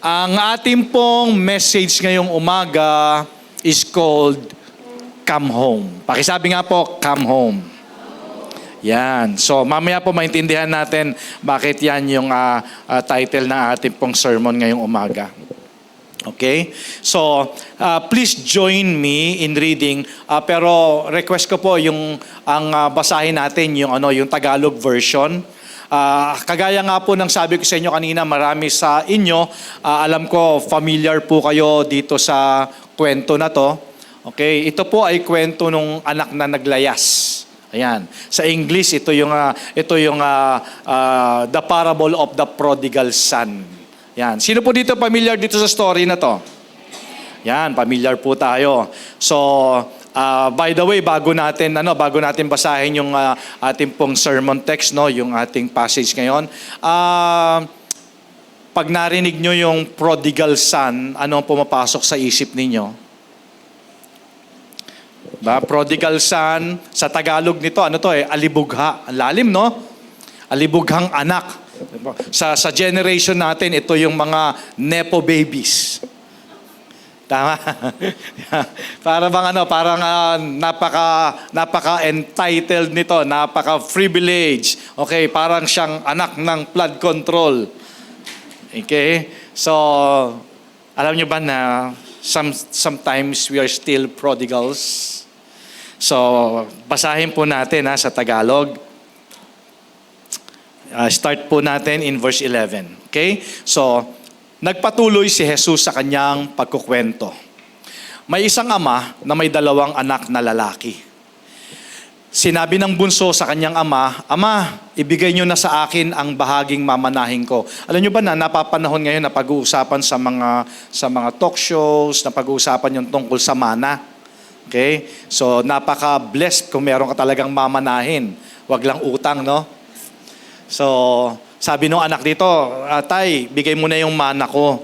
Ang ating pong message ngayong umaga is called Come Home. Pakisabi nga po, Come Home. Yan. So mamaya po maintindihan natin bakit yan yung title ng ating pong sermon ngayong umaga. Okay? So please join me in reading. Pero request ko po ang basahin natin yung Tagalog version. Kagaya nga po ng sabi ko sa inyo kanina, marami sa inyo, alam ko familiar po kayo dito sa kwento na to. Okay, ito po ay kwento nung anak na naglayas. Ayan. Sa English, ito yung The Parable of the Prodigal Son. Yan. Sino po dito familiar dito sa story na to? Yan, familiar po tayo. So, by the way, bago natin basahin yung ating pong sermon text, yung ating passage ngayon, pag narinig nyo yung prodigal son, ano ang pumapasok sa isip ninyo? Prodigal son, sa Tagalog nito, alibugha. Ang lalim, no? Alibughang anak. Sa generation natin, ito yung mga nepo babies. Tama. Parang napaka-entitled nito, napaka-privilege. Okay, parang siyang anak ng flood control. Okay? So, alam niyo ba na sometimes we are still prodigals? So, basahin po natin sa Tagalog. Start po natin in verse 11. Okay? So, nagpatuloy si Jesus sa kanyang pagkukwento. May isang ama na may dalawang anak na lalaki. Sinabi ng bunso sa kanyang ama, "Ama, ibigay niyo na sa akin ang bahaging mamanahin ko." Alam niyo ba na napapanahon ngayon na pag-uusapan sa mga talk shows, na pag-uusapan yung tungkol sa mana. Okay? So, napaka-blessed kung meron ka talagang mamanahin. Wag lang utang, no? So, sabi nung anak dito, "Tay, bigay mo na yung mana ko."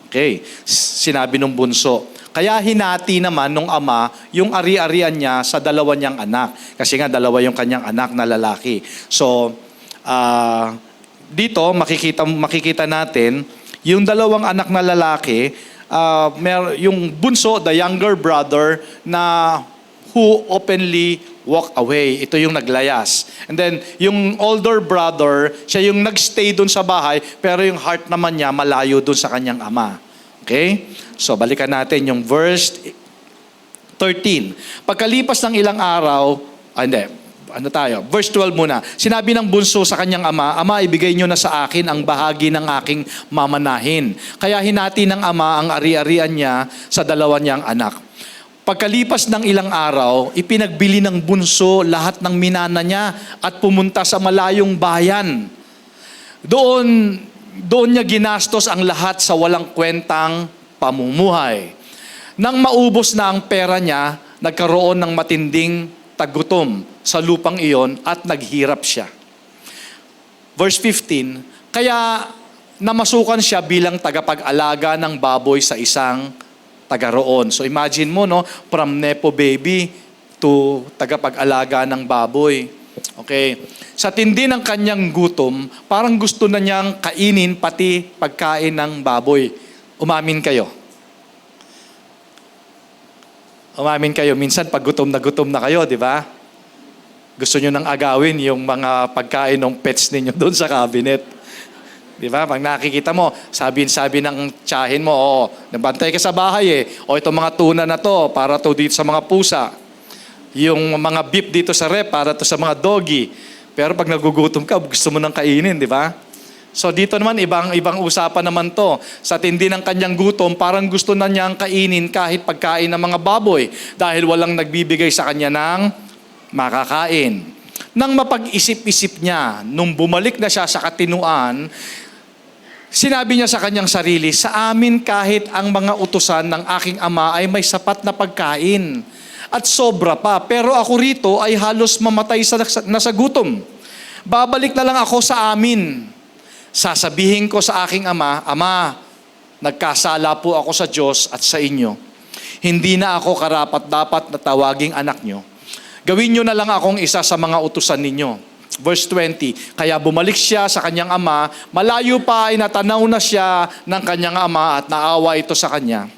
Okay. Sinabi nung bunso. Kaya hinati naman nung ama yung ari-arian niya sa dalawa niyang anak. Kasi nga dalawa yung kanyang anak na lalaki. So, dito makikita natin yung dalawang anak na lalaki, yung bunso, the younger brother, na who openly walk away. Ito yung naglayas. And then, yung older brother, siya yung nagstay dun sa bahay, pero yung heart naman niya malayo dun sa kanyang ama. Okay? So, balikan natin yung verse 13. Pagkalipas ng ilang araw, verse 12 muna. Sinabi ng bunso sa kanyang ama, "Ama, ibigay niyo na sa akin ang bahagi ng aking mamanahin." Kaya hinati ng ama ang ari-arian niya sa dalawa niyang anak. Pagkalipas ng ilang araw, ipinagbili ng bunso lahat ng minana niya at pumunta sa malayong bayan. Doon niya ginastos ang lahat sa walang kwentang pamumuhay. Nang maubos na ang pera niya, nagkaroon ng matinding tagutom sa lupang iyon at naghirap siya. Verse 15, kaya namasukan siya bilang tagapag-alaga ng baboy sa isang taga roon. So imagine mo, from nepo baby to tagapag-alaga ng baboy. Okay. Sa tindi ng kanyang gutom, parang gusto na niyang kainin pati pagkain ng baboy. Umamin kayo. Minsan pag gutom na kayo, di ba? Gusto niyo nang agawin yung mga pagkain ng pets ninyo doon sa cabinet. Di ba? Pag nakikita mo, sabi ng tiyahin mo, nabantay ka sa bahay itong mga tuna na to, para to dito sa mga pusa. Yung mga beef dito sa rep, para to sa mga doggy. Pero pag nagugutom ka, gusto mo nang kainin, di ba? So dito naman, ibang usapan naman to. Sa tindi ng kanyang gutom, parang gusto na niyang kainin kahit pagkain ng mga baboy dahil walang nagbibigay sa kanya ng makakain. Nang mapag-isip-isip niya, nung bumalik na siya sa katinuan, sinabi niya sa kanyang sarili, "Sa amin kahit ang mga utusan ng aking ama ay may sapat na pagkain at sobra pa. Pero ako rito ay halos mamatay na sa gutom. Babalik na lang ako sa amin. Sasabihin ko sa aking ama, 'Ama, nagkasala po ako sa Diyos at sa inyo. Hindi na ako karapat-dapat na tawaging anak niyo. Gawin niyo na lang akong isa sa mga utusan ninyo." Verse 20, kaya bumalik siya sa kanyang ama, malayo pa ay natanaw na siya ng kanyang ama at naawa ito sa kanya.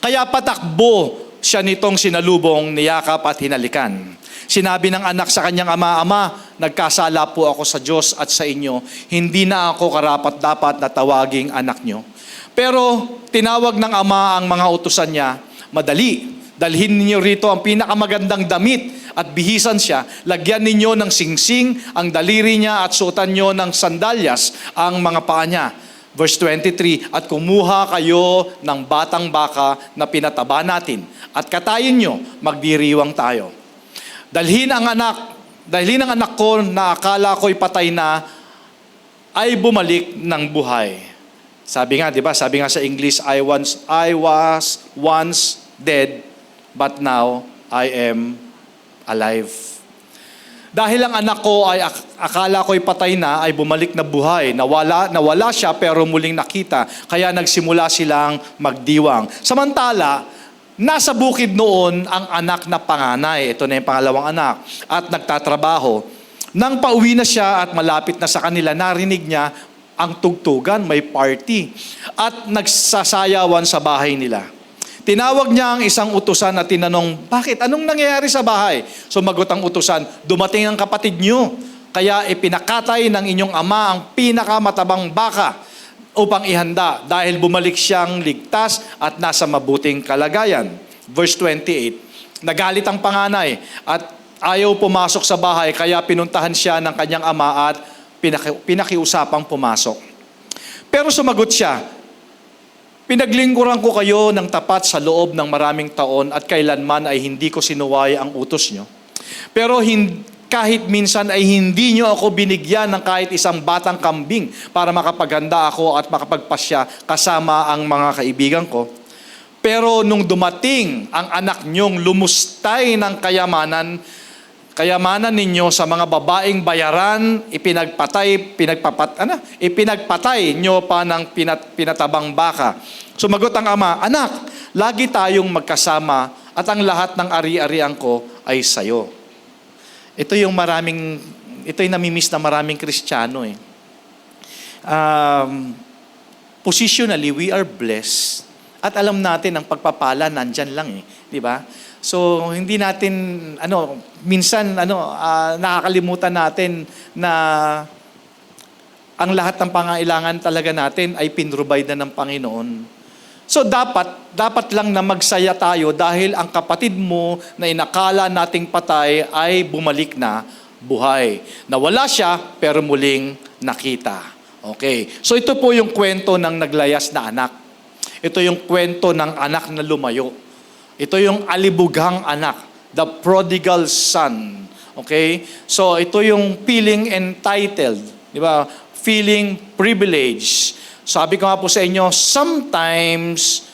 Kaya patakbo siya nitong sinalubong, niyakap at hinalikan. Sinabi ng anak sa kanyang ama, Ama, nagkasala po ako sa Diyos at sa inyo. Hindi na ako karapat-dapat na tawaging anak nyo. Pero tinawag ng ama ang mga utusan niya, madali, dalhin ninyo rito ang pinakamagandang damit at bihisan siya. Lagyan ninyo ng singsing ang daliri niya at suotan nyo ng sandalyas ang mga paa niya. Verse 23, at kumuha kayo ng batang baka na pinataba natin at katayin nyo, magdiriwang tayo. Dalhin ang anak ko na akala ko'y patay na ay bumalik ng buhay. Sabi nga, di ba? Sabi nga sa English, I was once dead, but now I am alive. Dahil ang anak ko ay akala ko'y patay na, ay bumalik na buhay. Nawala siya pero muling nakita. Kaya nagsimula silang magdiwang. Samantala, nasa bukid noon ang anak na panganay. Ito na yung pangalawang anak. At nagtatrabaho. Nang pauwi na siya at malapit na sa kanila, narinig niya ang tugtugan, may party. At nagsasayawan sa bahay nila. Tinawag niya ang isang utusan at tinanong, bakit? Anong nangyayari sa bahay? Sumagot ang utusan, dumating ang kapatid niyo. Kaya ipinakatay ng inyong ama ang pinakamatabang baka upang ihanda dahil bumalik siyang ligtas at nasa mabuting kalagayan. Verse 28, nagalit ang panganay at ayaw pumasok sa bahay kaya pinuntahan siya ng kanyang ama at pinakiusapang pumasok. Pero sumagot siya, pinaglingkuran ko kayo ng tapat sa loob ng maraming taon at kailanman ay hindi ko sinuway ang utos nyo. Pero kahit minsan ay hindi nyo ako binigyan ng kahit isang batang kambing para makapaghanda ako at makapagpasya kasama ang mga kaibigan ko. Pero nung dumating ang anak nyong lumustay ng kayamanan ninyo sa mga babaeng bayaran, ipinagpatay nyo pa ng pinatabang baka. Sumagot ang ama, anak, lagi tayong magkasama at ang lahat ng ari-arian ko ay sayo. Ito yung namimiss na maraming Kristiyano eh. Positionally, we are blessed. At alam natin ang pagpapala nandyan lang eh, di ba? So, hindi natin, minsan, nakakalimutan natin na ang lahat ng pangailangan talaga natin ay pinrovide na ng Panginoon. So, dapat lang na magsaya tayo dahil ang kapatid mo na inakala nating patay ay bumalik na buhay. Nawala siya, pero muling nakita. Okay. So, ito po yung kwento ng naglayas na anak. Ito yung kwento ng anak na lumayo. Ito yung alibughang anak, the prodigal son. Okay? So, ito yung feeling entitled, di ba? Feeling privileged. Sabi ko nga po sa inyo, sometimes,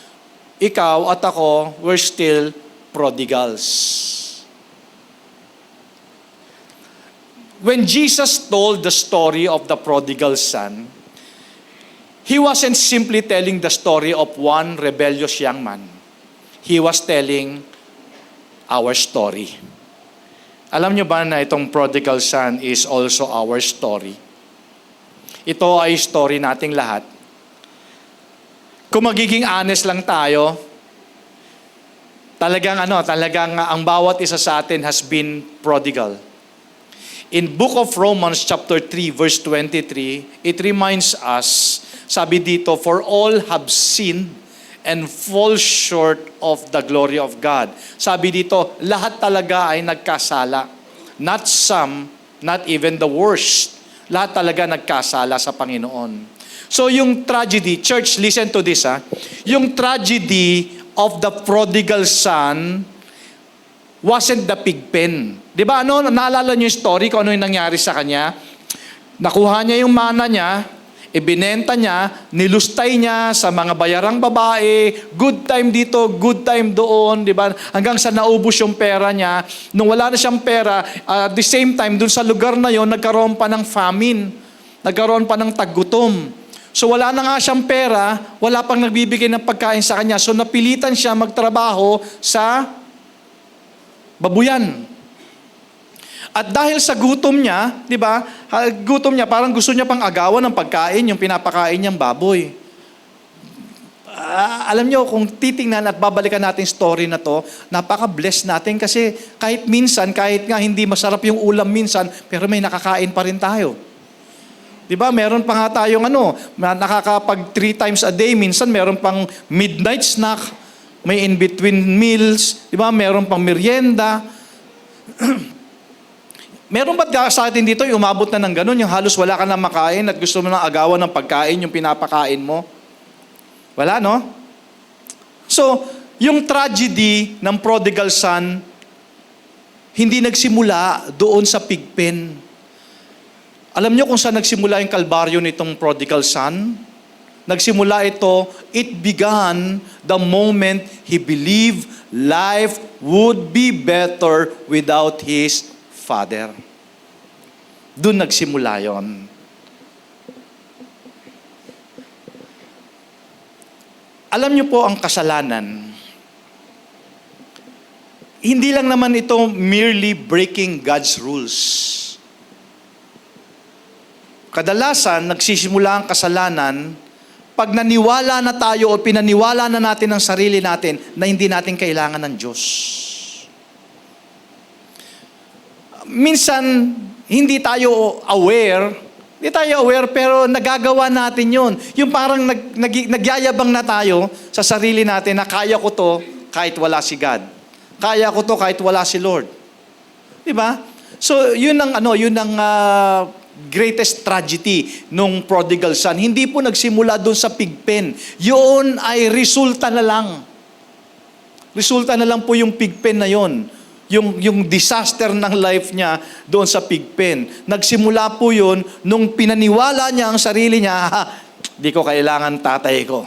ikaw at ako, we're still prodigals. When Jesus told the story of the prodigal son, He wasn't simply telling the story of one rebellious young man. He was telling our story. Alam nyo ba na itong prodigal son is also our story? Ito ay story nating lahat. Kung magiging honest lang tayo, talagang ang bawat isa sa atin has been prodigal. In Book of Romans chapter 3 verse 23, it reminds us, sabi dito, for all have sinned and fall short of the glory of God. Sabi dito, lahat talaga ay nagkasala. Not some, not even the worst. Lahat talaga nagkasala sa Panginoon. So yung tragedy, church, listen to this yung tragedy of the prodigal son wasn't the pig pen. Di ba, naalala niyo yung story kung ano yung nangyari sa kanya? Nakuha niya yung mana niya, ibinenta niya, nilustay niya sa mga bayarang babae, good time dito, good time doon, di ba? Hanggang sa naubos yung pera niya. Nung wala na siyang pera, at the same time, dun sa lugar na yon nagkaroon pa ng famine. Nagkaroon pa ng taggutom. So wala na nga siyang pera, wala pang nagbibigay ng pagkain sa kanya. So napilitan siya magtrabaho sa babuyan. At dahil sa gutom niya, di ba? Gutom niya, parang gusto niya pang agawan ng pagkain, yung pinapakain niyang baboy. Alam niyo, kung titingnan at babalikan natin story na to, napaka-bless natin kasi kahit minsan, kahit nga hindi masarap yung ulam minsan, pero may nakakain pa rin tayo. Di ba? Meron pa nga tayong nakakapag 3 times a day, minsan meron pang midnight snack, may in-between meals, di ba? Meron pang merienda. Meron ba't sa atin dito yung umabot na ng ganun, yung halos wala ka na makain at gusto mo na agawan ng pagkain, yung pinapakain mo? Wala, no? So, yung tragedy ng prodigal son, hindi nagsimula doon sa pigpen. Alam niyo kung saan nagsimula yung kalbaryo nitong prodigal son? Nagsimula ito, it began the moment he believed life would be better without his father. Doon nagsimula yon. Alam niyo po ang kasalanan, hindi lang naman ito merely breaking God's rules. Kadalasan, nagsisimula ang kasalanan pag naniwala na tayo o pinaniwala na natin ang sarili natin na hindi natin kailangan ng Diyos. Minsan, hindi tayo aware pero nagagawa natin yun. Yung parang nagyayabang na tayo sa sarili natin na kaya ko to kahit wala si God. Kaya ko to kahit wala si Lord. Diba? So, yun ang greatest tragedy nung prodigal son. Hindi po nagsimula doon sa pigpen. Yun ay resulta na lang. Resulta na lang po yung pigpen na yun. Yung disaster ng life niya doon sa pigpen. Nagsimula po yun nung pinaniwala niya ang sarili niya, di ko kailangan tatay ko.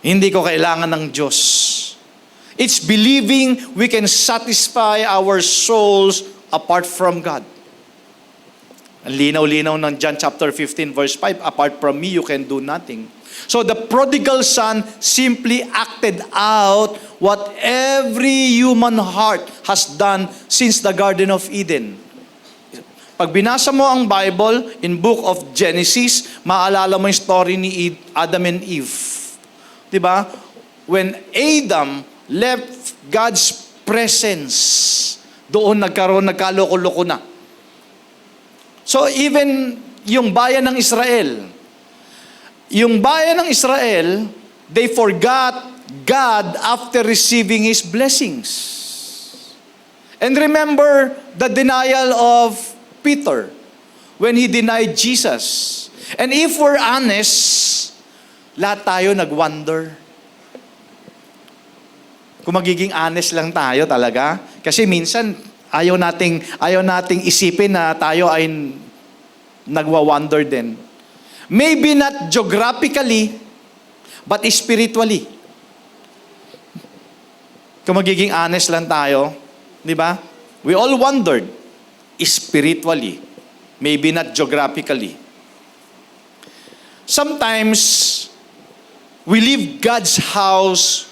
Hindi ko kailangan ng Diyos. It's believing we can satisfy our souls apart from God. Ang linaw-linaw ng John chapter 15 verse 5, apart from me, you can do nothing. So the prodigal son simply acted out what every human heart has done since the Garden of Eden. Pag binasa mo ang Bible, in book of Genesis, maalala mo yung story ni Adam and Eve. Diba? When Adam left God's presence, doon nagkaloko-loko na. So even yung bayan ng Israel, they forgot God after receiving His blessings. And remember the denial of Peter when he denied Jesus. And if we're honest, lahat tayo nag-wonder. Kung magiging honest lang tayo talaga, kasi minsan ayaw nating isipin na tayo ay nagwa-wonder din. Maybe not geographically, but spiritually. Kung magiging honest lang tayo, di ba? We all wondered spiritually, maybe not geographically. Sometimes, we leave God's house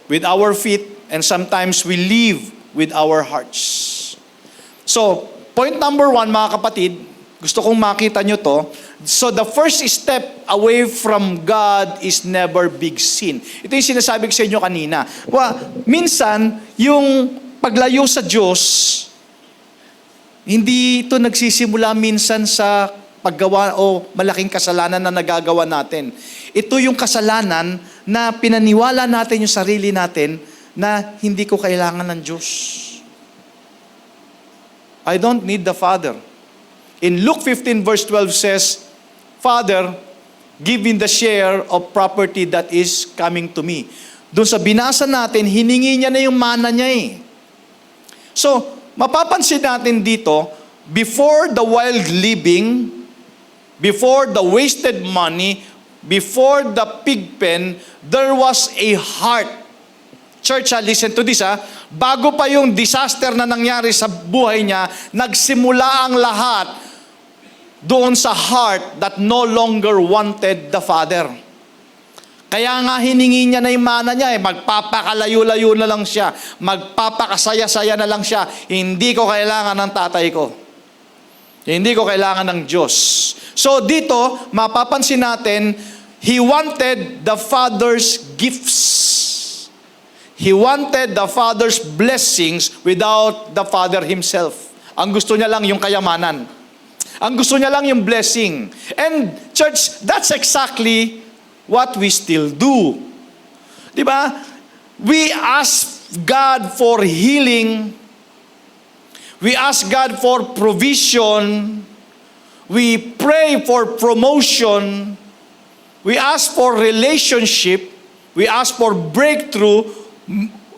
with our feet, and sometimes we leave with our hearts. So, point number 1, mga kapatid, gusto kong makita nyo to. So the first step away from God is never big sin. Ito yung sinasabi ko sa inyo kanina. Minsan, yung paglayo sa Diyos, hindi ito nagsisimula minsan sa paggawa o malaking kasalanan na nagagawa natin. Ito yung kasalanan na pinaniwala natin yung sarili natin na hindi ko kailangan ng Diyos. I don't need the Father. In Luke 15 verse 12 says, Father, give me the share of property that is coming to me. Doon sa binasa natin, hiningi niya na yung mana niya eh. So, mapapansin natin dito, before the wild living, before the wasted money, before the pig pen, there was a heart. Church, listen to this. Bago pa yung disaster na nangyari sa buhay niya, nagsimula ang lahat doon sa heart that no longer wanted the Father. Kaya nga hiningi niya na yung mana niya, magpapakalayo-layo na lang siya, magpapakasaya-saya na lang siya. Hindi ko kailangan ng tatay ko. Hindi ko kailangan ng Diyos. So dito, mapapansin natin, he wanted the Father's gifts. He wanted the Father's blessings without the Father Himself. Ang gusto niya lang yung kayamanan. Ang gusto niya lang yung blessing. And church, that's exactly what we still do. Di ba? We ask God for healing. We ask God for provision. We pray for promotion. We ask for relationship. We ask for breakthrough.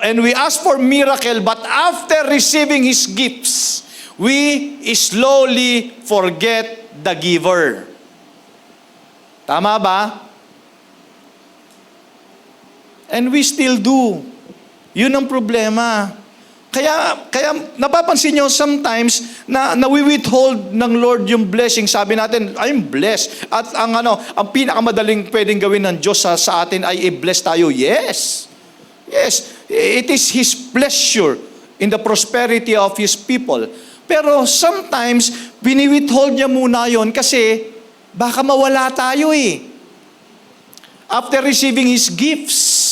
And we ask for miracle. But after receiving His gifts, we slowly forget the giver. Tama ba? And we still do. Yun ang problema. Kaya napapansin nyo sometimes na nawi-withhold ng Lord yung blessing. Sabi natin, I'm blessed. At ang pinakamadaling pwedeng gawin ng Diyos sa atin ay i-bless tayo. Yes. Yes. It is His pleasure in the prosperity of His people. Pero sometimes, bini-withhold niya muna yon kasi baka mawala tayo eh. After receiving His gifts,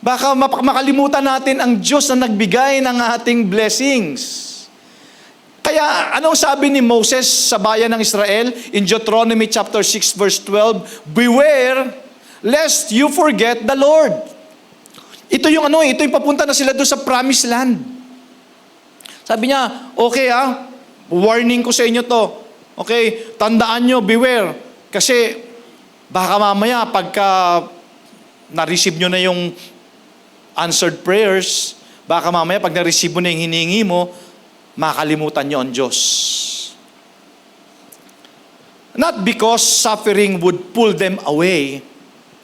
baka makalimutan natin ang Diyos na nagbigay ng ating blessings. Kaya anong sabi ni Moses sa bayan ng Israel in Deuteronomy chapter 6 verse 12? Beware lest you forget the Lord. Ito yung papunta na sila doon sa promised land. Sabi niya, okay warning ko sa inyo to. Okay, tandaan nyo, beware. Kasi baka mamaya pagka na-receive nyo na yung answered prayers, baka mamaya pag na-receive mo na yung hiningi mo, makalimutan nyo ang Diyos. Not because suffering would pull them away.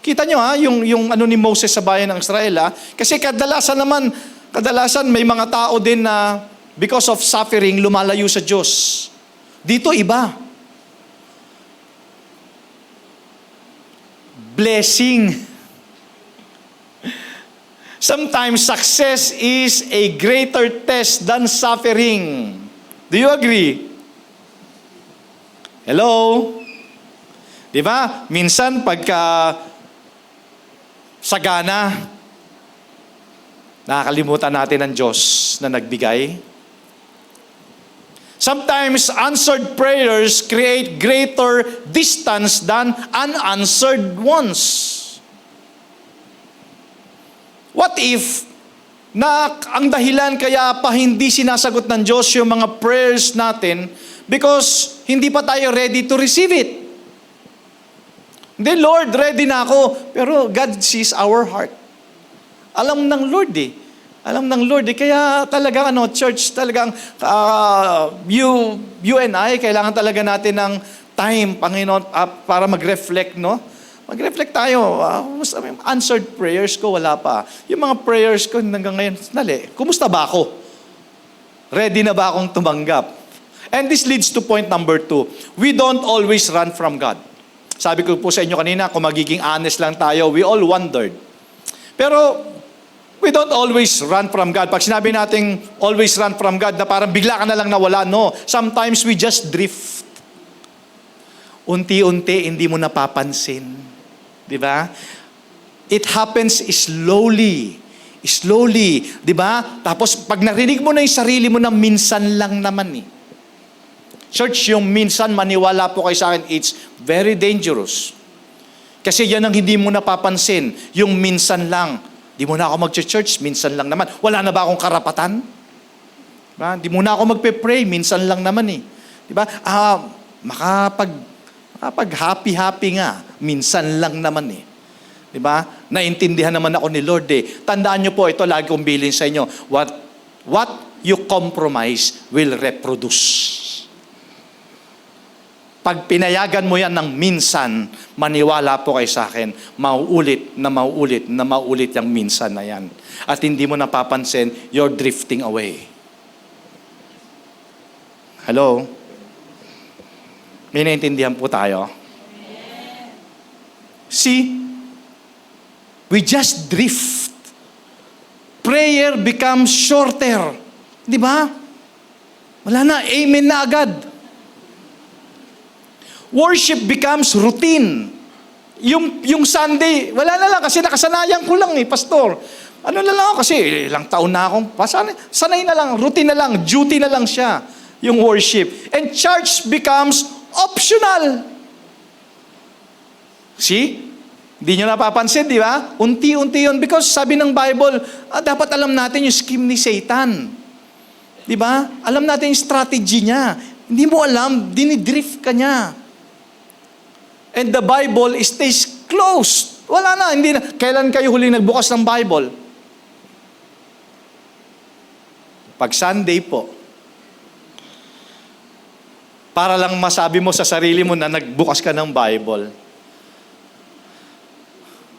Kita nyo yung ni Moses sa bayan ng Israel Kasi kadalasan may mga tao din na because of suffering, lumalayo sa Diyos. Dito iba. Blessing. Sometimes success is a greater test than suffering. Do you agree? Hello? Di ba? Minsan pagka sagana, nakakalimutan natin ang Diyos na nagbigay. Sometimes answered prayers create greater distance than unanswered ones. What if ang dahilan kaya pa hindi sinasagot ng Diyos yung mga prayers natin because hindi pa tayo ready to receive it? Hindi, Lord, ready na ako. Pero God sees our heart. Alam ng Lord Alam ng Lord Kaya talagang church, talagang you and I, kailangan talaga natin ng time, Panginoon, para mag-reflect, no? Mag-reflect tayo. Answered prayers ko, wala pa. Yung mga prayers ko hanggang ngayon, kumusta ba ako? Ready na ba akong tumanggap? And this leads to point number 2. We don't always run from God. Sabi ko po sa inyo kanina, kung magiging honest lang tayo, we all wondered. Pero we don't always run from God. Pag sinabi natin always run from God, na parang bigla ka na lang nawala, no. Sometimes we just drift. Unti-unti, hindi mo napapansin. Di ba? It happens slowly. Slowly. Di ba? Tapos pag narinig mo na yung sarili mo na minsan lang naman Church, yung minsan, maniwala po kayo sa akin, it's very dangerous. Kasi yan ang hindi mo napapansin. Yung minsan lang. Di mo na ako mag-church, minsan lang naman. Wala na ba akong karapatan? Diba? Di mo na ako magpe-pray, minsan lang naman Diba? Makapag-happy-happy nga, minsan lang naman Diba? Naintindihan naman ako ni Lord Tandaan nyo po, ito lagi kong bilin sa inyo, what you compromise will reproduce. Pag pinayagan mo yan ng minsan, maniwala po kayo sa akin, mauulit yung minsan na yan. At hindi mo napapansin, you're drifting away. Hello? May naintindihan po tayo? See? We just drift. Prayer becomes shorter. Di ba? Wala na, amen na agad. Worship becomes routine. Yung Sunday, wala na lang kasi nakasanayan ko lang pastor. Ano na lang ako kasi ilang taon na akong sanay na lang, routine na lang, duty na lang siya, yung worship. And church becomes optional. See? Hindi nyo napapansin, di ba? Unti-unti yun. Because sabi ng Bible, dapat alam natin yung scheme ni Satan. Di ba? Alam natin yung strategy niya. Hindi mo alam, dinidrift ka niya. And the Bible stays closed. Wala na, hindi na. Kailan kayo huling nagbukas ng Bible? Pag Sunday po. Para lang masabi mo sa sarili mo na nagbukas ka ng Bible.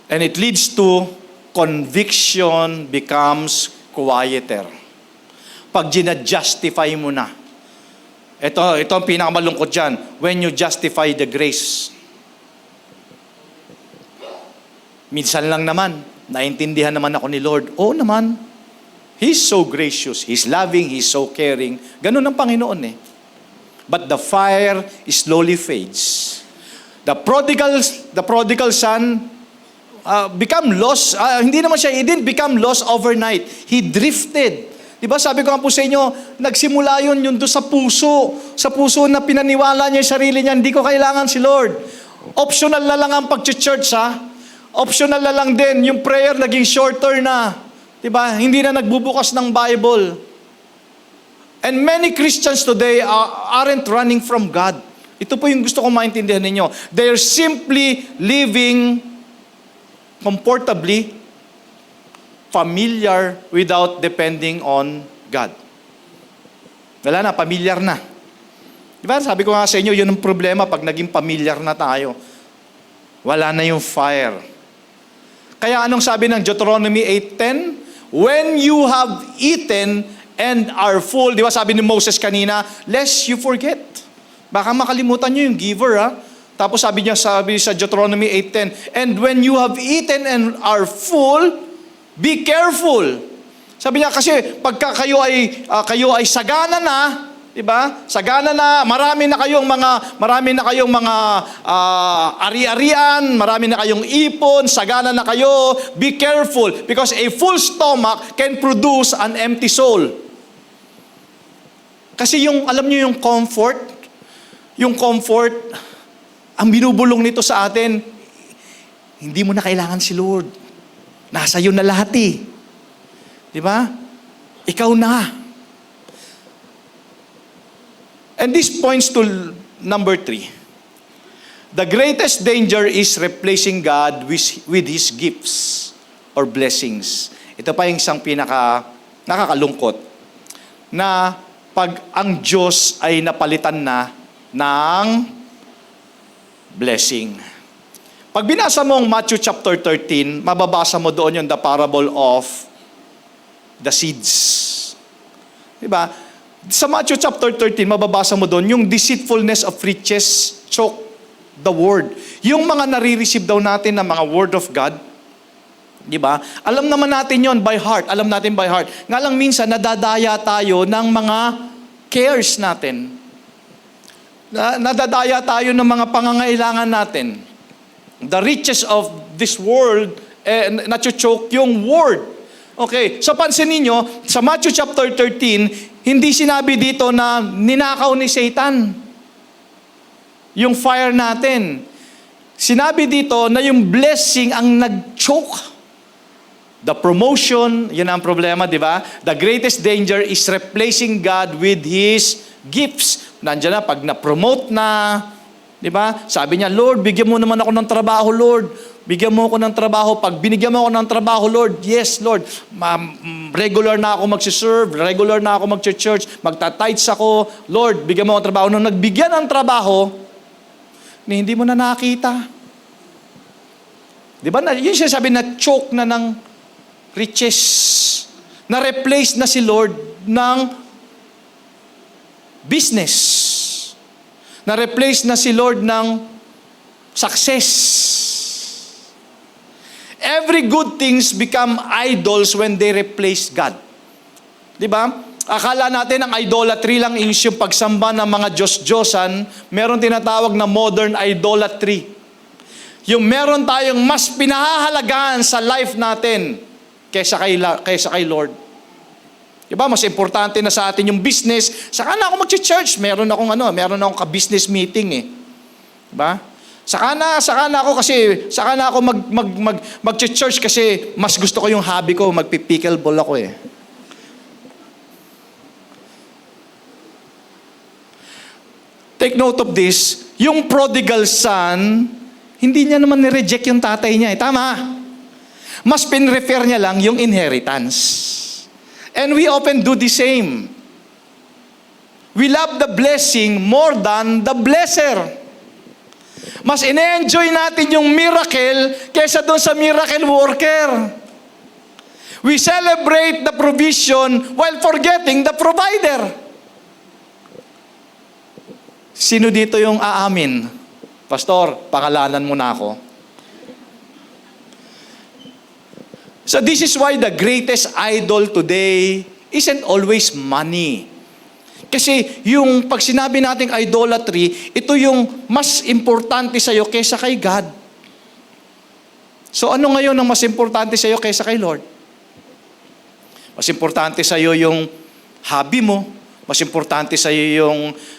And it leads to conviction becomes quieter. Pag ginadjustify mo na. Ito ang pinakamalungkot dyan. When you justify the grace. Minsan lang naman, naintindihan naman ako ni Lord. Oo naman. He's so gracious. He's loving. He's so caring. Ganun ang Panginoon But the fire slowly fades. The prodigal son become lost. Hindi naman siya, he didn't become lost overnight. He drifted. Diba sabi ko nga po sa inyo, nagsimula yun doon sa puso. Sa puso na pinaniwala niya yung sarili niya, hindi ko kailangan si Lord. Optional na lang ang pag-church Optional na lang din. Yung prayer naging shorter na. Diba? Hindi na nagbubukas ng Bible. And many Christians today aren't running from God. Ito po yung gusto kong maintindihan ninyo. They're simply living comfortably, familiar without depending on God. Wala na, familiar na. Diba? Sabi ko nga sa inyo, yun ang problema pag naging familiar na tayo. Wala na yung fire. Kaya anong sabi ng Deuteronomy 8:10? When you have eaten and are full, di ba sabi ni Moses kanina, lest you forget. Baka makalimutan nyo yung giver, Tapos sabi sa Deuteronomy 8:10, and when you have eaten and are full, be careful. Sabi niya kasi pagka kayo ay sagana na, 'di ba? Sagana na, marami na kayong mga ari-arian, marami na kayong ipon, sagana na kayo, be careful because a full stomach can produce an empty soul. Kasi alam niyo yung comfort, ang binubulong nito sa atin, hindi mo na kailangan si Lord. Nasa iyo na lahat Di ba? Ikaw na. And this points to number 3. The greatest danger is replacing God with His gifts or blessings. Ito pa yung isang nakakalungkot na pag ang Diyos ay napalitan na ng blessing. Pag binasa mo ang Matthew chapter 13, mababasa mo doon yung the parable of the seeds. Diba? Sa Matthew chapter 13, mababasa mo doon yung deceitfulness of riches choke the word. Yung mga nare-receive daw natin ng mga word of God, diba? Alam naman natin yon by heart. Alam natin by heart. Nga lang minsan, nadadaya tayo ng mga cares natin. Nadadaya tayo ng mga pangangailangan natin. The riches of this world, nacho-choke yung word. Okay, so pansinin niyo, sa Matthew chapter 13, hindi sinabi dito na ninakaw ni Satan yung fire natin. Sinabi dito na yung blessing ang nag-choke. The promotion, yun ang problema, di ba? The greatest danger is replacing God with His gifts. Nandiyan na, pag na-promote na, di ba? Sabi niya, Lord, bigyan mo naman ako ng trabaho, Lord. Bigyan mo ako ng trabaho. Pag binigyan mo ako ng trabaho, Lord, yes, Lord. Regular na ako magsiserve, regular na ako mag-church, magta-tithes ako. Lord, bigyan mo ako ng trabaho. Nung nagbigyan ng trabaho, hindi mo na nakita. Di ba? Yun siya sabi na choke na ng riches. Na-replace na si Lord ng business. Na-replace na si Lord ng success. Every good things become idols when they replace God. Di ba? Akala natin ang idolatry lang is yung pagsamba ng mga Diyos-Diyosan. Meron tinatawag na modern idolatry. Yung meron tayong mas pinahahalagahan sa life natin kaysa kay Lord. Diba? Mas importante na sa atin yung business. Saka na ako mag-church. Meron akong ka-business meeting eh. Diba? Saka na ako mag-church kasi mas gusto ko yung hobby ko, magpi-pickleball ako eh. Take note of this, yung prodigal son, hindi niya naman ni-reject yung tatay niya eh. Tama. Mas pin-refer niya lang yung inheritance. And we often do the same. We love the blessing more than the blesser. Mas ine-enjoy natin yung miracle kaysa doon sa miracle worker. We celebrate the provision while forgetting the provider. Sino dito yung aamin? Pastor, pangalanan mo na ako. So this is why the greatest idol today isn't always money. Kasi yung pag sinabi nating idolatry, ito yung mas importante sa'yo kaysa kay God. So ano ngayon ang mas importante sa'yo kaysa kay Lord? Mas importante sa'yo yung hobby mo. Mas importante sa'yo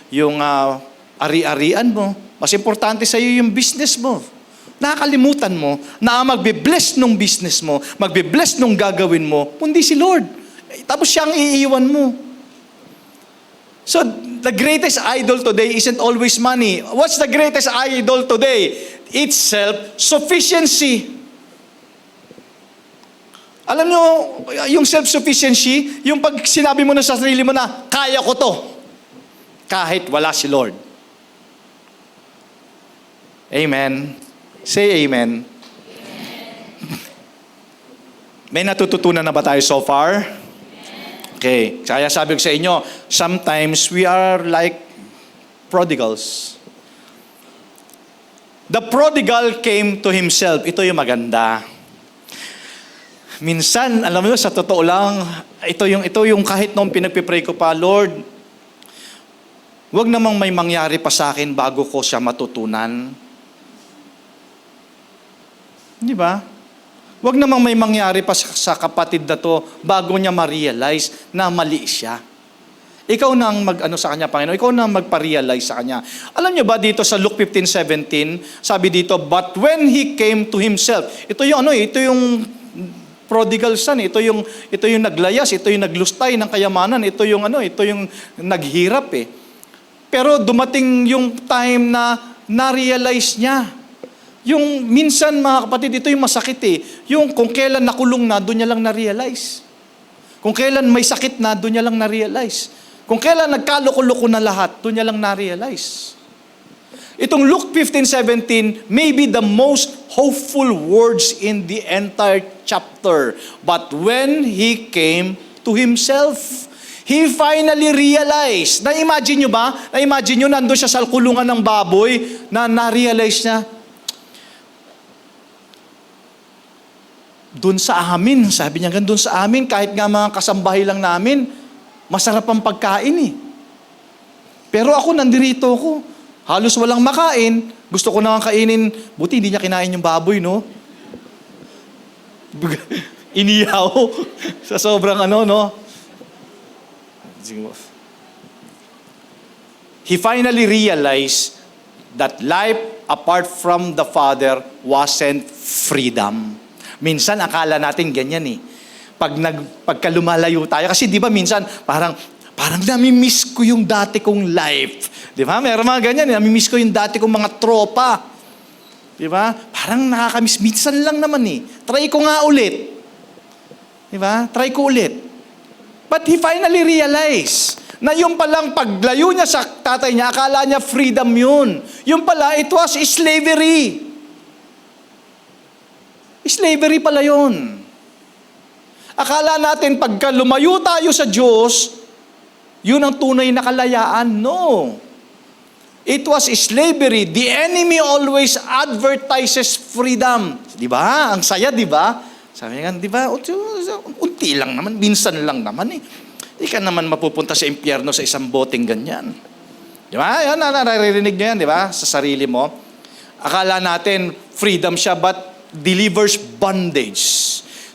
yung ari-arian mo. Mas importante sa'yo yung business mo. Nakakalimutan mo na magbe-bless nung business mo, magbe-bless nung gagawin mo, kundi si Lord. Tapos siya ang iiwan mo. So, the greatest idol today isn't always money. What's the greatest idol today? It's self-sufficiency. Alam nyo, yung self-sufficiency, yung pag sinabi mo na sa sarili mo na, kaya ko to, kahit wala si Lord. Amen. Say amen. May natututunan na ba tayo so far? Okay. Kaya sabi ko sa inyo, sometimes we are like prodigals. The prodigal came to himself. Ito yung maganda. Minsan, alam mo, sa totoo lang, ito yung kahit noong pinagpipray ko pa, Lord, wag namang may mangyari pa sa akin bago ko siya matutunan. Di ba? Wag namang may mangyari pa sa kapatid na to bago niya ma-realize na mali siya. Ikaw na ang mag-ano sa kanya, Panginoon. Ikaw na ang magpa-realize sa kanya. Alam niyo ba dito sa Luke 15:17, sabi dito, but when he came to himself, ito yung prodigal son, ito yung naglayas, ito yung naglustay ng kayamanan, ito yung naghirap eh. Pero dumating yung time na na-realize niya. Yung minsan, mga kapatid, ito yung masakit eh. Yung kung kailan nakulong na, doon niya lang na-realize. Kung kailan may sakit na, doon niya lang na-realize. Kung kailan nagkaloko-loko na lahat, doon niya lang na-realize. Itong Luke 15:17 may be the most hopeful words in the entire chapter. But when he came to himself, he finally realized. Na-imagine nyo ba? Na-imagine nyo, nandun siya sa kulungan ng baboy, na na-realize niya, doon sa amin, sabi niya, doon sa amin, kahit nga mga kasambahay lang namin, masarap ang pagkain eh. Pero ako, nandirito ako. Halos walang makain. Gusto ko na kainin. Buti hindi niya kinain yung baboy, no? Iniyaw. Sa sobrang no? He finally realized that life apart from the Father wasn't freedom. Minsan, akala natin ganyan eh. Pagka lumalayo tayo, kasi di ba minsan, parang nami-miss ko yung dati kong life. Di ba? Meron mga ganyan, nami-miss ko yung dati kong mga tropa. Di ba? Parang nakakamiss. Minsan lang naman eh. Try ko nga ulit. Di ba? Try ko ulit. But he finally realized na yung palang paglayo niya sa tatay niya, akala niya freedom yun. Yung pala, it was slavery. Slavery pala yun. Akala natin pagka lumayo tayo sa Diyos, yun ang tunay na kalayaan. No. It was slavery. The enemy always advertises freedom. Di ba? Ang saya, di ba? Sabi niya, di ba? Unti lang naman, minsan lang naman eh. Di ka naman mapupunta sa impyerno sa isang boteng ganyan. Di ba? Yan, naririnig niyo yan, di ba? Sa sarili mo. Akala natin, freedom siya, but delivers bondage.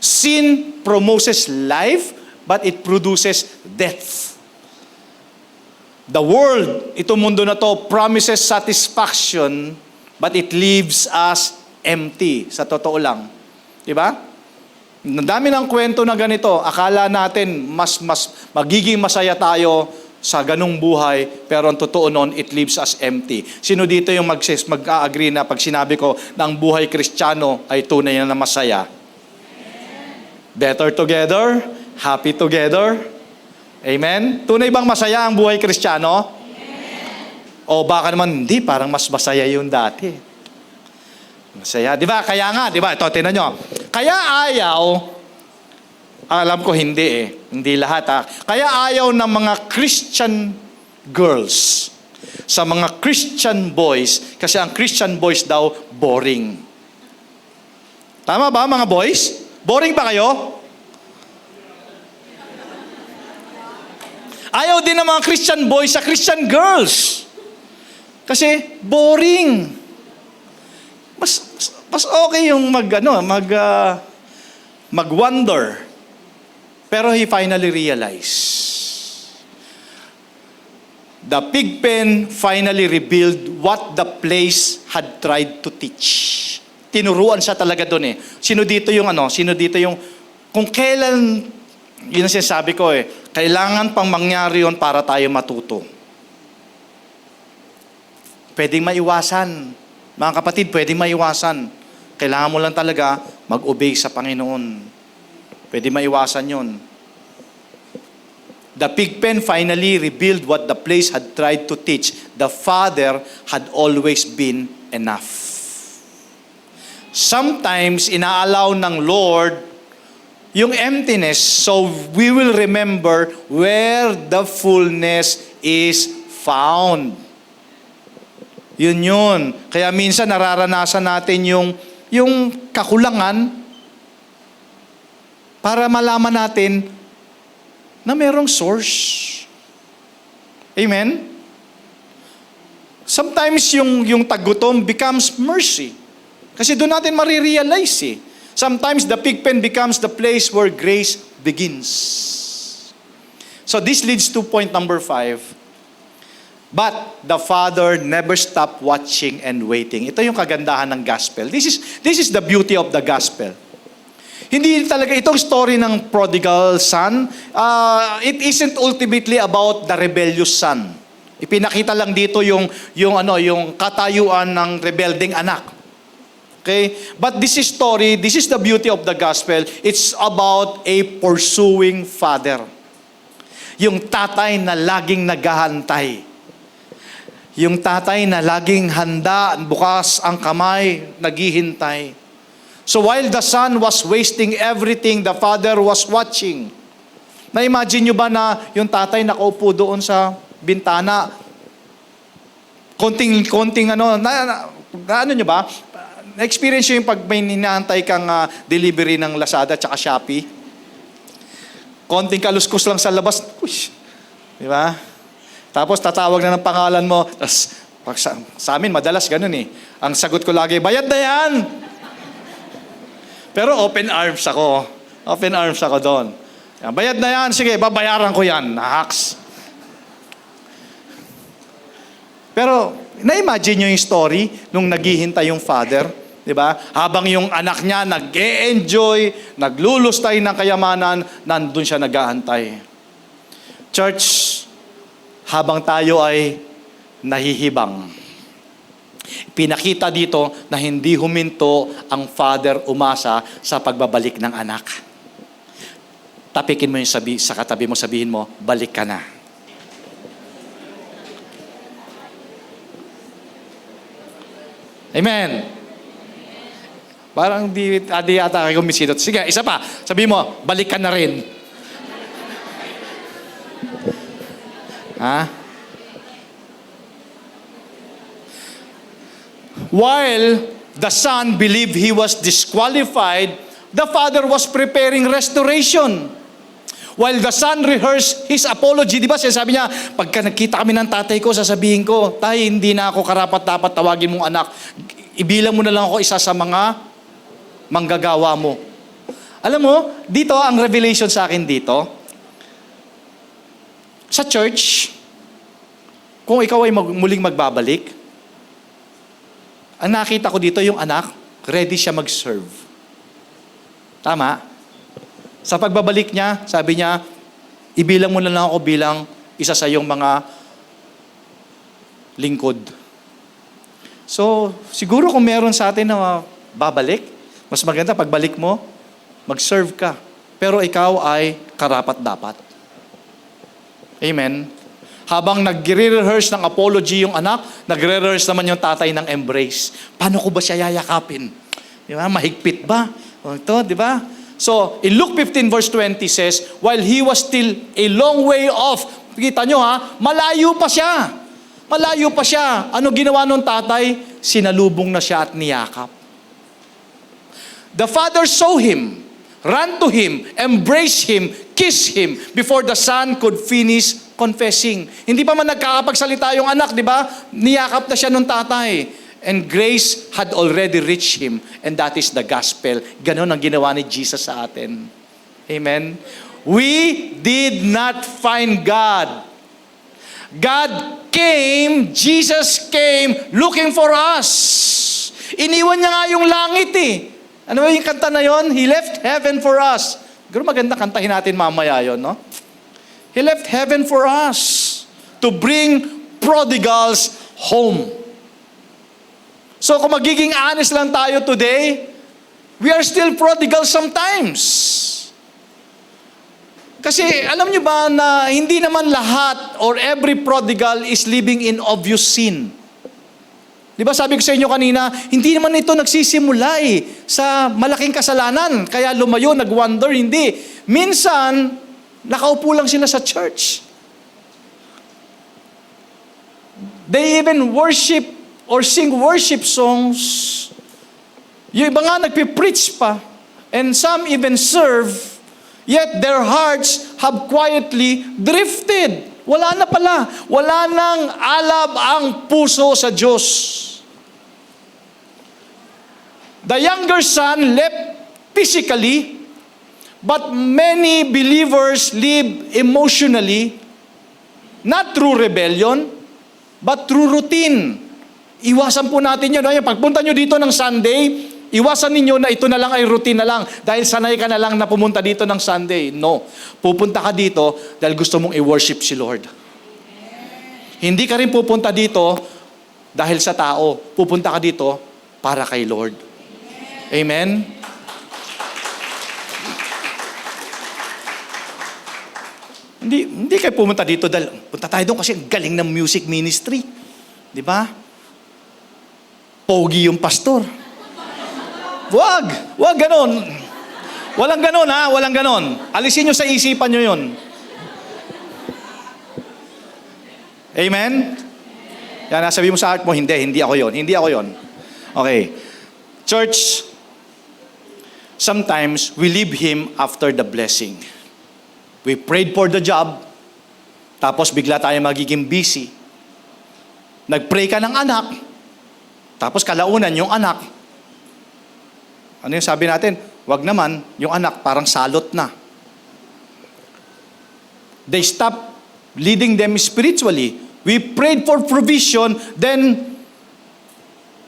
Sin promotes life, but it produces death. The world, itong mundo na to, promises satisfaction, but it leaves us empty. Sa totoo lang. Diba? Ang dami ng kwento na ganito. Akala natin, mas magiging masaya tayo sa ganung buhay, pero ang totoo nun, it leaves us empty. Sino dito yung mag-agree na pag sinabi ko na ang buhay Kristiyano ay tunay na masaya? Better together, happy together. Amen? Tunay bang masaya ang buhay Kristiyano? O baka naman, hindi, parang mas masaya yung dati. Masaya. Di ba? Kaya nga, di ba? Ito, tinan nyo. Kaya ayaw, alam ko hindi eh. Hindi lahat ha. Kaya ayaw ng mga Christian girls sa mga Christian boys, kasi ang Christian boys daw, boring. Tama ba mga boys? Boring ba kayo? Ayaw din ng mga Christian boys sa Christian girls. Kasi boring. Mas okay yung mag-wonder. Pero he finally realized. The pig pen finally revealed what the place had tried to teach. Tinuruan siya talaga doon eh. Sino dito yung kung kailan, yun ang sinasabi ko eh, kailangan pang mangyari yun para tayo matuto. Pwedeng maiwasan. Mga kapatid, pwedeng maiwasan. Kailangan mo lang talaga mag-obey sa Panginoon. Pwede maiwasan yun. The pig pen finally revealed what the place had tried to teach. The Father had always been enough. Sometimes, inaalaw ng Lord yung emptiness so we will remember where the fullness is found. Yun. Kaya minsan nararanasan natin yung kakulangan para malaman natin na merong source. Amen? Sometimes yung tagutom becomes mercy. Kasi doon natin marirealize eh. Sometimes the pig pen becomes the place where grace begins. So this leads to point number 5. But the Father never stopped watching and waiting. Ito yung kagandahan ng gospel. This is the beauty of the gospel. Hindi talaga itong story ng prodigal son, it isn't ultimately about the rebellious son. Ipinakita lang dito yung katayuan ng rebelding anak. Okay? But this is the beauty of the gospel. It's about a pursuing father. Yung tatay na laging naghahantay. Yung tatay na laging handa, bukas ang kamay, naghihintay. So while the son was wasting everything, the father was watching. Na-imagine nyo ba na yung tatay nakaupo doon sa bintana? Konting ano nyo ba? Na-experience nyo yung pag may ninaantay kang delivery ng Lazada at Shopee? Konting kaluskus lang sa labas, uy, di ba? Tapos tatawag na ng pangalan mo. Tapos, sa amin, madalas ganun eh. Ang sagot ko lagi, bayad na yan! Pero open arms ako. Open arms ako doon. Bayad na yan, sige, babayaran ko yan. Nahaks. Pero, na-imagine nyo yung story nung naghihintay yung father, di ba? Habang yung anak niya nag-e-enjoy, naglulustay ng kayamanan, nandun siya nag-aantay. Church, habang tayo ay nahihibang, pinakita dito na hindi huminto ang father umasa sa pagbabalik ng anak. Tapikin mo yung sa katabi mo, sabihin mo, balik ka na. Amen. Parang di ata kayo kumisidot. Sige, isa pa. Sabihin mo, balik ka na rin. Ha? While the son believed he was disqualified, the father was preparing restoration. While the son rehearsed his apology, di ba sabi niya, pagka nagkita kami ng tatay ko, sasabihin ko, tay, hindi na ako karapat-dapat tawagin mong anak. Ibilang mo na lang ako isa sa mga manggagawa mo. Alam mo, dito, ang revelation sa akin dito, sa church, kung ikaw ay muling magbabalik, ang nakita ko dito yung anak, ready siya mag-serve. Tama? Sa pagbabalik niya, sabi niya, ibilang mo na lang ako bilang isa sa iyong mga lingkod. So, siguro kung meron sa atin na babalik, mas maganda pagbalik mo, mag-serve ka. Pero ikaw ay karapat-dapat. Amen? Habang nagre-rehearse ng apology yung anak, nagre-rehearse naman yung tatay ng embrace. Paano ko ba siya yayakapin? Di ba? Mahigpit ba? O ito, di ba? So, in Luke 15 verse 20 says, while he was still a long way off, kita nyo ha, malayo pa siya. Malayo pa siya. Ano ginawa nung tatay? Sinalubong na siya at niyakap. The father saw him, ran to him, embraced him, kissed him before the son could finish confessing. Hindi pa man nagkakapagsalita yung anak, di ba? Niyakap na siya nung tatay. And grace had already reached him. And that is the gospel. Ganon ang ginawa ni Jesus sa atin. Amen? We did not find God. God came, Jesus came looking for us. Iniwan niya nga yung langit eh. Ano ba yung kanta na yon? He left heaven for us. Pero maganda kantahin natin mamaya yon, no? He left heaven for us to bring prodigals home. So kung magiging honest lang tayo today, we are still prodigal sometimes. Kasi alam niyo ba na hindi naman lahat or every prodigal is living in obvious sin. Di ba sabi ko sa inyo kanina, hindi naman ito nagsisimula sa malaking kasalanan, kaya lumayo, nag-wander, hindi. Minsan, nakaupo lang sila sa church. They even worship or sing worship songs. Yung iba nga nagpipreach pa. And some even serve, yet their hearts have quietly drifted. Wala na pala. Wala nang alab ang puso sa Diyos. The younger son left physically, but many believers live emotionally, not through rebellion, but through routine. Iwasan po natin yun. Pagpunta nyo dito ng Sunday, iwasan ninyo na ito na lang ay routine na lang dahil sanay ka na lang na pumunta dito ng Sunday. No. Pupunta ka dito dahil gusto mong i-worship si Lord. Hindi ka rin pupunta dito dahil sa tao. Pupunta ka dito para kay Lord. Amen? Hindi kayo pumunta dito dahil punta tayo doon kasi galing ng music ministry. Di ba? Pogi yung pastor. Wag ganon. Walang ganon ha, walang ganon. Alisin nyo sa isipan nyo yun. Amen? Yan, sabi mo sa heart mo, hindi ako yon. Hindi ako yon. Okay. Church, sometimes we leave Him after the blessing. We prayed for the job, tapos bigla tayo magiging busy. Nag-pray ka ng anak, tapos kalaunan yung anak. Ano yung sabi natin? Wag naman, yung anak parang salot na. They stop leading them spiritually. We prayed for provision, then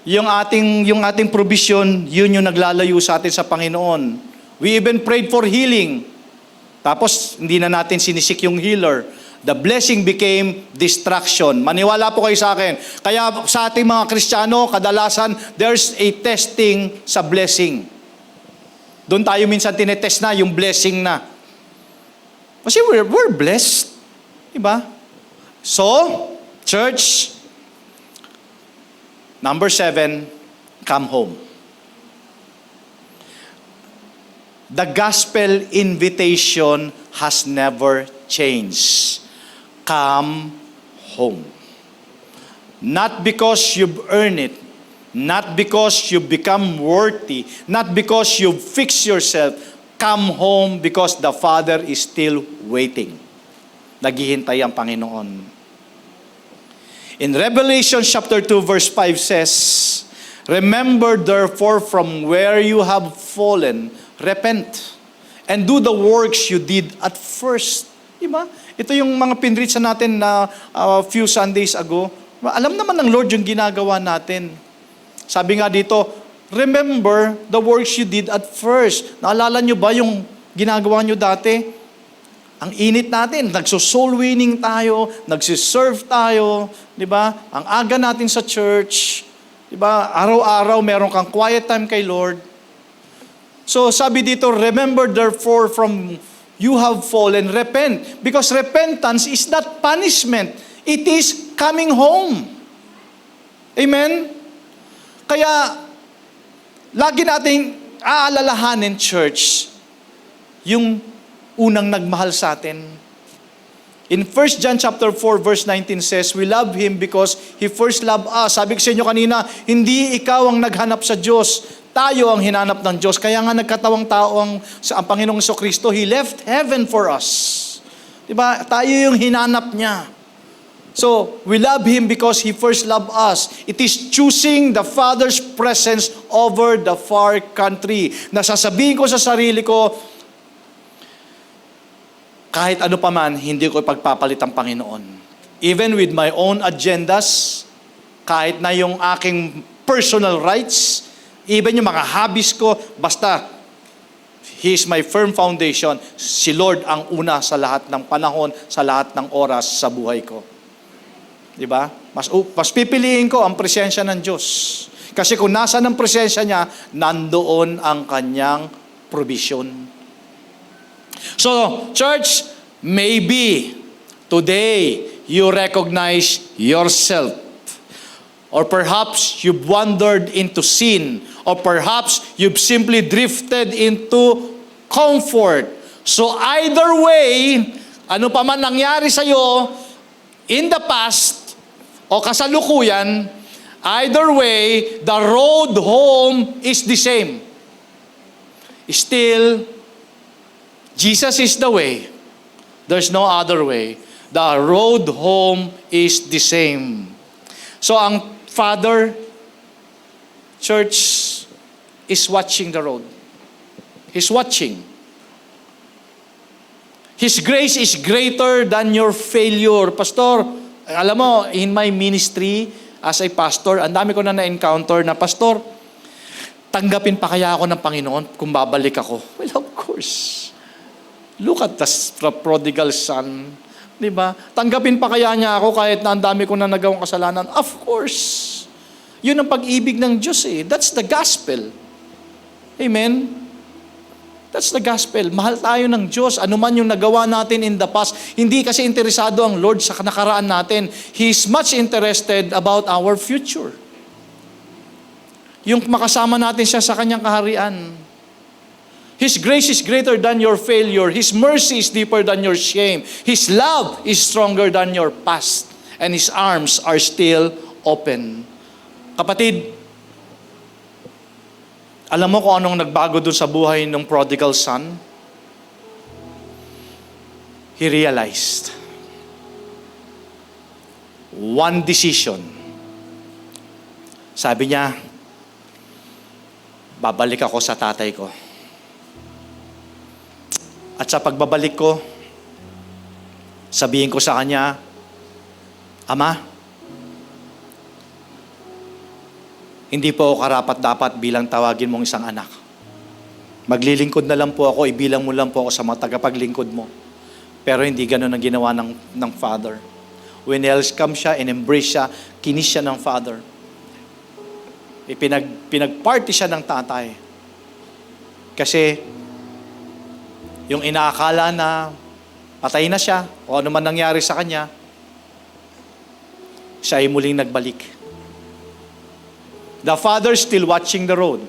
yung ating provision, yun yung naglalayo sa atin sa Panginoon. We even prayed for healing. Tapos hindi na natin sinisik yung healer. The blessing became distraction. Maniwala po kayo sa akin. Kaya sa ating mga Kristiyano, kadalasan, there's a testing sa blessing. Doon tayo minsan tinetest na yung blessing na. Kasi we're blessed. Diba? So, church, number 7, come home. The gospel invitation has never changed. Come home. Not because you've earned it, Not because you become worthy, not because you fix yourself. Come home because the Father is still waiting. Naghihintay ang Panginoon. In Revelation chapter 2 verse 5 says, remember therefore from where you have fallen, repent, and do the works you did at first. Diba? Ito yung mga pinreach natin na few Sundays ago. Alam naman ng Lord yung ginagawa natin. Sabi nga dito, remember the works you did at first. Naalala nyo ba yung ginagawa nyo dati? Ang init natin, nagso-soul winning tayo, nagsiserve tayo, di ba? Ang aga natin sa church, di ba? Araw-araw meron kang quiet time kay Lord. So sabi dito, remember therefore from you have fallen, repent. Because repentance is not punishment. It is coming home. Amen? Kaya, lagi nating aalalahanin, church, yung unang nagmahal sa atin. In 1 John chapter 4 verse 19 says, we love Him because He first loved us. Sabi ko sa inyo kanina, hindi ikaw ang naghanap sa Diyos. Tayo ang hinanap ng Diyos. Kaya nga nagkatawang tao ang Panginoong Jesucristo. He left heaven for us. Diba? Tayo yung hinanap niya. So, we love Him because He first loved us. It is choosing the Father's presence over the far country. Nasasabihin ko sa sarili ko, kahit ano pa man, hindi ko ipagpapalit ang Panginoon. Even with my own agendas, kahit na yung aking personal rights, even yung mga hobbies ko, basta, He is my firm foundation. Si Lord ang una sa lahat ng panahon, sa lahat ng oras sa buhay ko. Diba? Mas pipiliin ko ang presensya ng Diyos. Kasi kung nasa ng presensya niya, nandoon ang kanyang provision. So, church, maybe today you recognize yourself. Or perhaps you've wandered into sin. Or perhaps you've simply drifted into comfort. So either way, ano pa man nangyari sa'yo in the past, o kasalukuyan, either way, the road home is the same. Still, Jesus is the way. There's no other way. The road home is the same. So, ang Father, church, is watching the road. He's watching. His grace is greater than your failure. Pastor, alam mo, in my ministry, as a pastor, ang dami ko na-encounter na, Pastor, tanggapin pa kaya ako ng Panginoon kung babalik ako? Well, of course. Look at the prodigal son. Diba? Tanggapin pa kaya niya ako kahit na ang dami ko na nagawang kasalanan? Of course. Yun ang pag-ibig ng Diyos eh. That's the gospel. Amen? That's the gospel. Mahal tayo ng Diyos. Ano man yung nagawa natin in the past, hindi kasi interesado ang Lord sa nakaraan natin. He is much interested about our future. Yung makasama natin siya sa kanyang kaharian. His grace is greater than your failure. His mercy is deeper than your shame. His love is stronger than your past. And His arms are still open. Kapatid, alam mo kung anong nagbago dun sa buhay ng prodigal son? He realized. One decision. Sabi niya, babalik ako sa tatay ko. At sa pagbabalik ko, sabihin ko sa kanya, Ama, hindi po ako karapat-dapat bilang tawagin mong isang anak. Maglilingkod na lang po ako, ibilang mo lang po ako sa mga tagapaglingkod mo. Pero hindi ganun ang ginawa ng Father. Winelcome siya, in-embrace siya, kinis siya ng Father. Pinag-party siya ng tatay. Kasi yung inaakala na patay na siya, o ano man nangyari sa kanya, siya ay muling nagbalik. The Father still watching the road.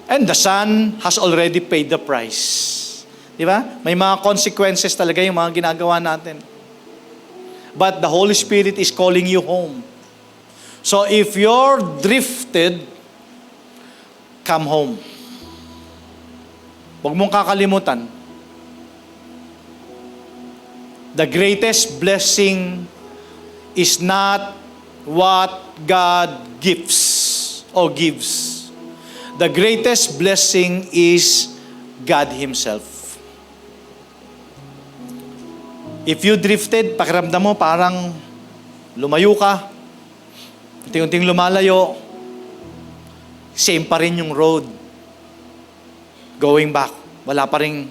And the Son has already paid the price. Di ba? May mga consequences talaga yung mga ginagawa natin. But the Holy Spirit is calling you home. So if you're drifted, come home. Huwag mong kakalimutan. The greatest blessing is not what God gives. The greatest blessing is God Himself. If you drifted, pakiramdam mo parang lumayo ka, unti-unting lumalayo, same pa rin yung road. Going back, wala pa rin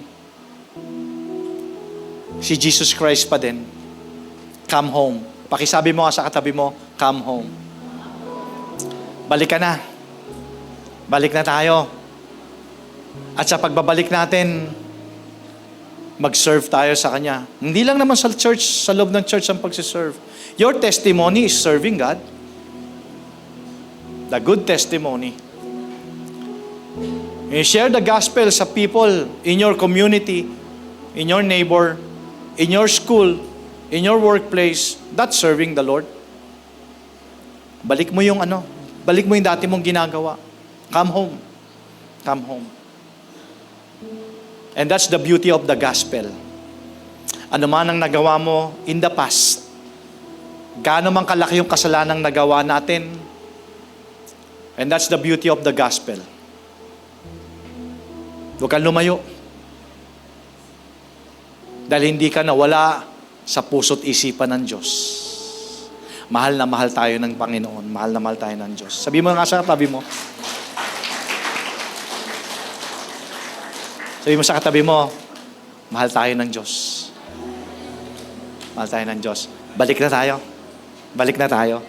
si Jesus Christ pa din. Come home. Pakisabi mo nga sa katabi mo, come home. Balik ka na. Balik na tayo. At sa pagbabalik natin, mag-serve tayo sa Kanya. Hindi lang naman sa church, sa loob ng church ang pagsiserve. Your testimony is serving God. The good testimony. You share the gospel sa people in your community, in your neighbor, in your school, in your workplace. That's serving the Lord. Balik mo yung balik mo yung dati mong ginagawa. Come home. Come home. And that's the beauty of the gospel. Ano man ang nagawa mo in the past, gaano man kalaki yung kasalanang nagawa natin, and that's the beauty of the gospel. Huwag kang lumayo. Dahil hindi ka nawala sa puso't isipan ng Diyos. Mahal na mahal tayo ng Panginoon. Mahal na mahal tayo ng Diyos. Sabi mo nga sa katabi mo. Sabi mo sa katabi mo, mahal tayo ng Diyos. Mahal tayo ng Diyos. Balik na tayo. Balik na tayo.